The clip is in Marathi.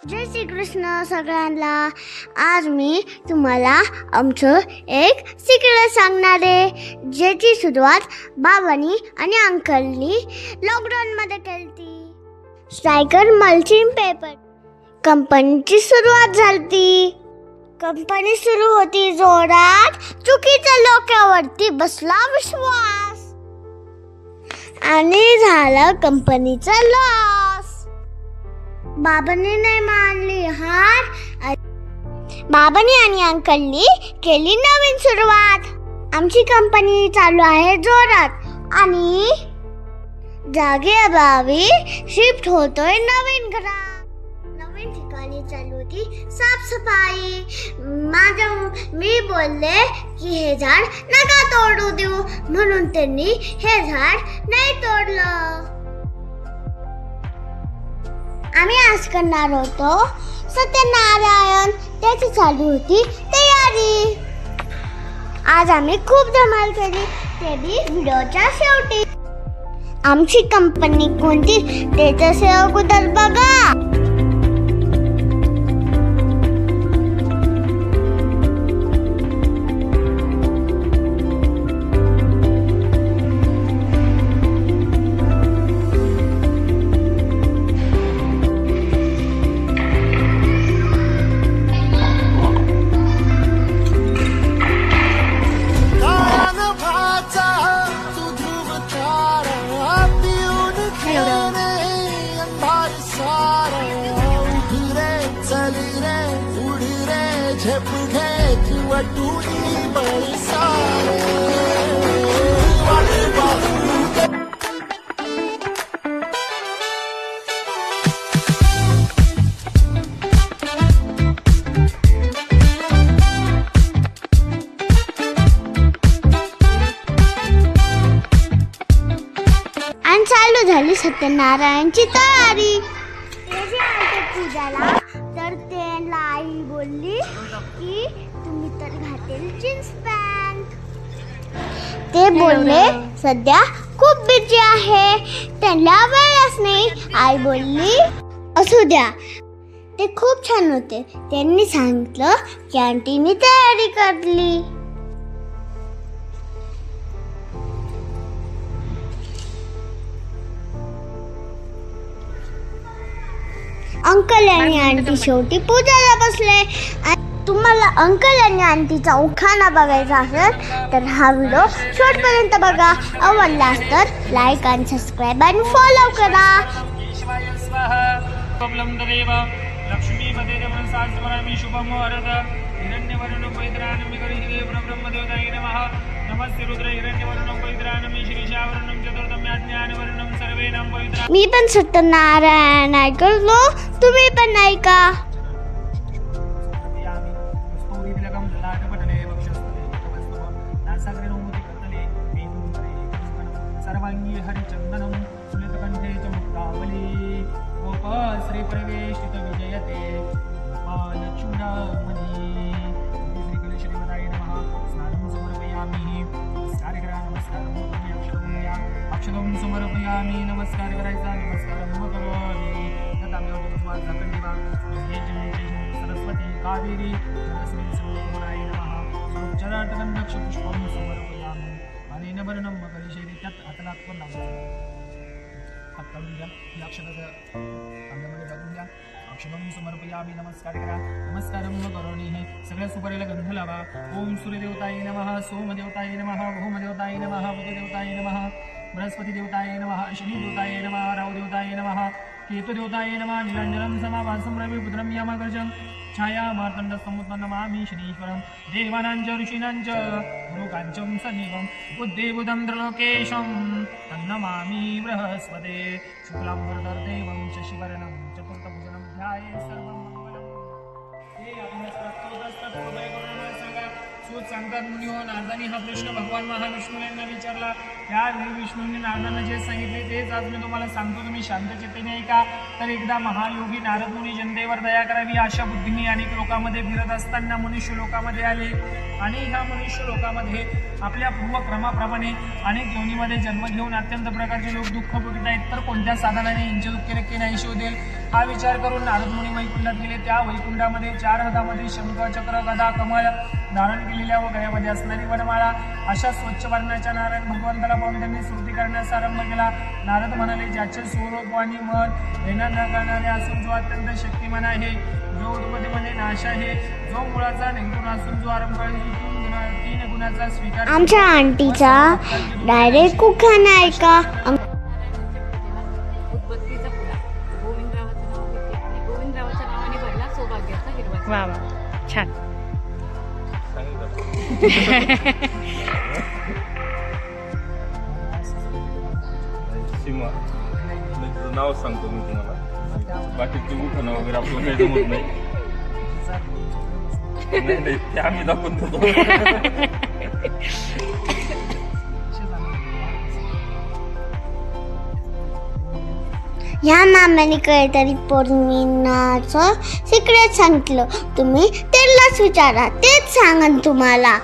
जय श्री कृष्ण सगळ्यांना. आज मी तुम्हाला आमचं एक सिक्रेट सांगणार आहे, ज्याची सुरुवात बाबांनी आणि अंकलनी लॉकडाऊनमध्ये केली. स्ट्रायकर मल्चिंग पेपर कंपनीची सुरुवात झाली. कंपनी सुरू होती जोरात, चुकीच्या लोकांवरती बसला विश्वास आणि झालं कंपनीचा लॉस. बाबांनी नाही मानली हार. बाबांनी आणि अंकलनी केली नवीन सुरुवात. आमची कंपनी चालू आहे जोरात आणि जागेअभावी शिफ्ट होतोय नवीन घरात. नवीन ठिकाणी चालू होती साफसफाई. मी बोलले की हे झाड नका तोडू देऊ, म्हणून त्यांनी हे झाड नाही तोडलं. आम्ही आज करणार होतो सत्यनारायण, त्याची चालू होती तयारी. आज आम्ही खूप धमाल केली, ते बी व्हिडिओच्या शेवटी. आमची कंपनी कोणती त्याच्या अगोदर बघा. आणि चालू झाली सत्यनारायणची तयारी. पूजाला तर त्यांना आई बोलली की तुम्ही तर घातेल जीन्स पॅन्ट. ते बोलले सध्या खूप बिझी आहे, त्यांना वेळच नाही. आई बोलली असू द्या. ते खूप छान होते. त्यांनी सांगितलं की आंटीनी तयारी करली. अंकल आणि आंटी शेवटी पूजाला बसले. तुम्हाला अंकल आणि आंटीचा उखाणा बघायचा असेल तर हा व्हिडिओ शेवटपर्यंत बघा. आवडलास तर लाईक आणि सबस्क्राईब आणि फॉलो करा. लक्ष्मी मध्ये देवन सहस्रनामी शुभम वरद हिरण्यवर्णं पवित्रानमि गरिहे ब्रह्मदेवताय नमः. नमस्ते रुद्र हिरण्यवर्णं पवित्रानमि श्रीशावर्णं चतुर्दम्याज्ञानवर्णं सर्वेनां पवित्रा. मी पण सत्यनारायण ऐकलो, तुम्ही पण ऐका. सर्वांगी हरिचंदनं सुलितकंठे च मुक्तावली. गोप श्री प्रवेशित विजयते लक्ष्मणमणी. श्री श्रीमताय नमः. स्नानं समर्पयामि. नमस्कार करा. नमस्कार अक्षरं समर्पयामि. नमस्कार करायचा. नमस्कार करोमि. तथा झाकण सरस्वती कावेरी सरस्वती सर्वगुणाय नमः. चराटकं पुष्पं समर्पयामि. आणि नभरणं मकरिषेरी. त्यात हाताला पण हात काढून घ्या. या अक्षराचं तांब्यामध्ये टाकून घ्या. अक्षरं समर्पयामि. नमस्कार करा. नमस्कारं करोमि. सगळ्या सुपारीला गंध लावा. ओम सूर्यदेवताय नमः. सोमदेवताय नमः. भौमदेवताय नमः. बुधदेवताय नमः. बृहस्पती देवताय नमः. शनी देवताय नमः. राहू देवताय नमः. केतु देवताय नमः. नीलांजनं समाभासं रवि पुत्रं यमगर्जं छाया मार्तण्डस्तमुतं नमामि शनीश्वरं. देवानांच ऋषीणांच गुरुकांचं सन्निभं बुद्धिबुधं त्रिलोकेशं तन्नमामि बृहस्पते. शुक्लांबरधर देवं शशिवर्णं चतुर्थभुजं ध्याये सर्वं मंगलं. हे आपल्या सूत सांगतात मुनी हो. नारदांनी हा प्रश्न भगवान महाविष्णू यांना विचारला. त्यावेळी विष्णूंनी नारदांना जे सांगितले तेच आज मी तुम्हाला सांगतो, तुम्ही शांतचित्तेने ऐका. तर एकदा महायोगी नारद मुनी जनतेवर दया करावी अशा बुद्धीने अनेक लोकांमध्ये फिरत असताना मनुष्य लोकामध्ये आले. आणि ह्या मनुष्य लोकामध्ये आपल्या पूर्वक्रमाप्रमाणे अनेक योनीमध्ये जन्म घेऊन अत्यंत प्रकारचे लोक दुःख भोगत आहेत, तर कोणत्या साधनाने यांचे दुःख नक्की नाहीशी होतील हा विचार करून नारद मुनी वैकुंठात गेले. त्या वैकुंठामध्ये 4 हातामध्ये शंख, चक्र, गदा, कमळ धारण केलेल्या व गळ्यामध्ये असणारी वनमाळा अशा स्वच्छ वर्णाच्या नारायण भगवंताला पाहून त्यांनी स्तुती करण्यास आरंभ केला. नारद म्हणाले, ज्याचे स्वरूप आणि मन येणार न करणारे असून जो अत्यंत शक्तिमान आहे, जो उत्पत्तीमध्ये नाश आहे, जो मुळाचा निर्गुण असून जो आरंभ 3 गुणाचा स्वीकार आमच्या आंटीचा डायरेक्ट कुखाना ऐका. उत्पत्तीचा फुला गोविंदरावाचं नाव घेतले आणि गोविंदरावाच्या नावाने भरला सौभाग्याचा हिरवा. वा वा छान. सीमा तुझं नाव सांगतो मी तुम्हाला, बाकीची उठाणं वगैरे आपलं काही जमत नाही. नाही ते आम्ही दाखवून देतो. ह्या मामाने काहीतरी पौर्णिमाचं सिक्रेट सांगितलं. तुम्ही त्यालाच विचारा, तेच सांगन तुम्हाला.